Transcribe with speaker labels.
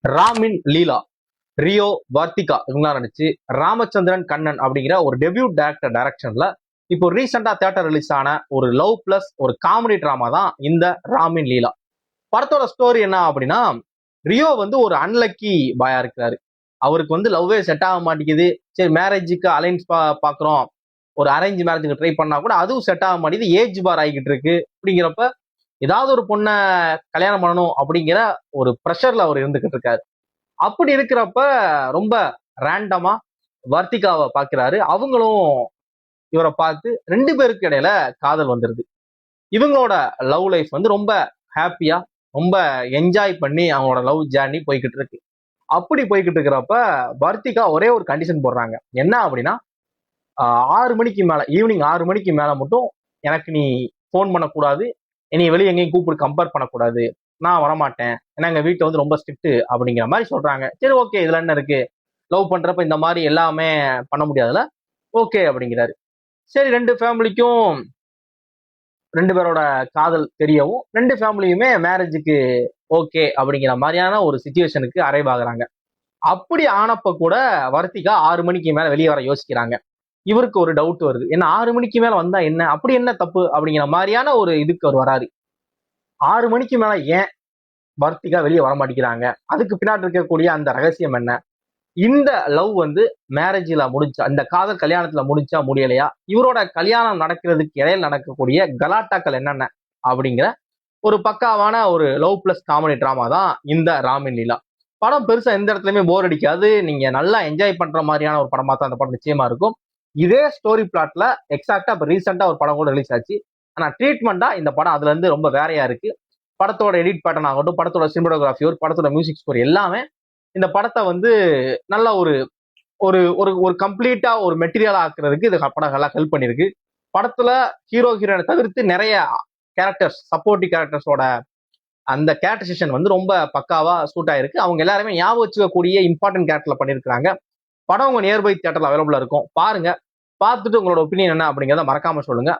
Speaker 1: ராமின் லீலா, Rio, vartika இவங்களாம் நடிச்சு ராமச்சந்திரன் கண்ணன் அப்படிங்கிற ஒரு டெபியூட் டைரக்டர் டைரக்ஷன்ல இப்போ ரீசெண்டா தியேட்டர் ரிலீஸ் ஆன ஒரு லவ் பிளஸ் ஒரு காமெடி டிராமா தான் இந்த ராமின் லீலா. படத்தோட ஸ்டோரி என்ன அப்படின்னா, ரியோ வந்து ஒரு அன்லக்கி பாயா இருக்கிறாரு. அவருக்கு வந்து லவ்வே செட் ஆக மாட்டேங்குது. சரி, மேரேஜுக்கு அலைன்ஸ் பாக்குறோம், ஒரு அரேஞ்ச் மேரேஜுக்கு ட்ரை பண்ணா கூட அதுவும் செட் ஆக மாட்டேங்குது. ஏஜ் பார் ஆகிக்கிட்டு இருக்கு. அப்படிங்கிறப்ப ஏதாவது ஒரு பொண்ணை கல்யாணம் பண்ணணும் அப்படிங்கிற ஒரு ப்ரெஷர்ல அவர் இருந்துகிட்டு இருக்காரு. அப்படி இருக்கிறப்ப ரொம்ப ரேண்டமா வர்த்திகாவை பாக்குறாரு. அவங்களும் இவரை பார்த்து 2 பேருக்கு இடையில காதல் வந்துருது. இவங்களோட லவ் லைஃப் வந்து ரொம்ப ஹாப்பியா, ரொம்ப என்ஜாய் பண்ணி அவங்களோட லவ் ஜேர்னி போய்கிட்டு இருக்கு. அப்படி போய்கிட்டு இருக்கிறப்ப வர்த்திகா ஒரே ஒரு கண்டிஷன் போடுறாங்க. என்ன அப்படின்னா, 6 மணிக்கு மேல, ஈவினிங் 6 மணிக்கு மேல மட்டும் எனக்கு நீ போன் பண்ணக்கூடாது, என்னை வெளியே எங்கேயும் கூப்பிட்டு கம்பேர் பண்ணக்கூடாது, நான் வரமாட்டேன், ஏன்னா எங்க வீட்டுல வந்து ரொம்ப ஸ்ட்ரிக்ட் அப்படிங்கிற மாதிரி சொல்றாங்க. சரி, ஓகே, இதுல என்ன இருக்கு, லவ் பண்றப்ப இந்த மாதிரி எல்லாமே பண்ண முடியாதுல, ஓகே அப்படிங்கிறாரு. சரி, 2 பேரோட காதல் தெரியவும் 2 ஃபேமிலியுமே மேரேஜுக்கு ஓகே அப்படிங்கிற மாதிரியான ஒரு சுச்சுவேஷனுக்கு அரைவ் ஆகுறாங்க. அப்படி ஆனப்ப கூட வர்த்திகா 6 மணிக்கு மேல வெளியே வர யோசிக்கிறாங்க. இவருக்கு ஒரு டவுட் வருது, என்ன 6 மணிக்கு மேல வந்தா என்ன, அப்படி என்ன தப்பு அப்படிங்கிற மாதிரியான ஒரு இதுக்கு அவர் வராரு. 6 மணிக்கு மேல ஏன் வர்த்திகா வெளியே வர மாட்டேங்கிறாங்க, அதுக்கு பின்னாடி இருக்கக்கூடிய அந்த ரகசியம் என்ன, இந்த லவ் வந்து மேரேஜ்ல முடிஞ்சா, இந்த காதல் கல்யாணத்துல முடிஞ்சா முடியலையா, இவரோட கல்யாணம் நடக்கிறதுக்கு இடையில நடக்கக்கூடிய கலாட்டாக்கள் என்னென்ன அப்படிங்கிற ஒரு பக்காவான ஒரு லவ் பிளஸ் காமெடி டிராமா தான் இந்த ராமின் லீலா. படம் பெருசா எந்த இடத்துலயுமே போர் அடிக்காது. நீங்க நல்லா என்ஜாய் பண்ற மாதிரியான ஒரு படமா தான் அந்த படம் நிச்சயமா இருக்கும். இதே ஸ்டோரி பிளாட்ல எக்ஸாக்டா இப்ப ரீசெண்டா ஒரு படம் கூட ரிலீஸ் ஆச்சு. ஆனா ட்ரீட்மெண்டா இந்த படம் அதுல இருந்து ரொம்ப வேறையா இருக்கு. படத்தோட எடிட் பேட்டர்ன் ஆகட்டும், படத்தோட சினிமாட்டோகிராஃபி, ஒரு படத்தோட மியூசிக் ஸ்கோர் எல்லாமே இந்த படத்தை வந்து நல்ல ஒரு ஒரு ஒரு ஒரு கம்ப்ளீட்டா ஒரு மெட்டீரியல் ஆக்குறதுக்கு இது படம் நல்லா ஹெல்ப் பண்ணிருக்கு. படத்துல ஹீரோ ஹீரோனை தவிர்த்து நிறைய கேரக்டர்ஸ், சப்போர்ட்டிவ் கேரக்டர்ஸோட அந்த கேரக்டரைசேஷன் வந்து ரொம்ப பக்காவா சூட் ஆயிருக்கு. அவங்க எல்லாருமே ஞாபகம் வச்சுக்கக்கூடிய இம்பார்ட்டன்ட் கேரக்டர்ல பண்ணியிருக்காங்க. படம் உங்க நியர்பை தியேட்டர்ல அவைலபிளா இருக்கும், பாருங்க. பார்த்துட்டு உங்களோட ஒப்பீனியன் என்ன அப்படிங்கிறத மறக்காம சொல்லுங்க.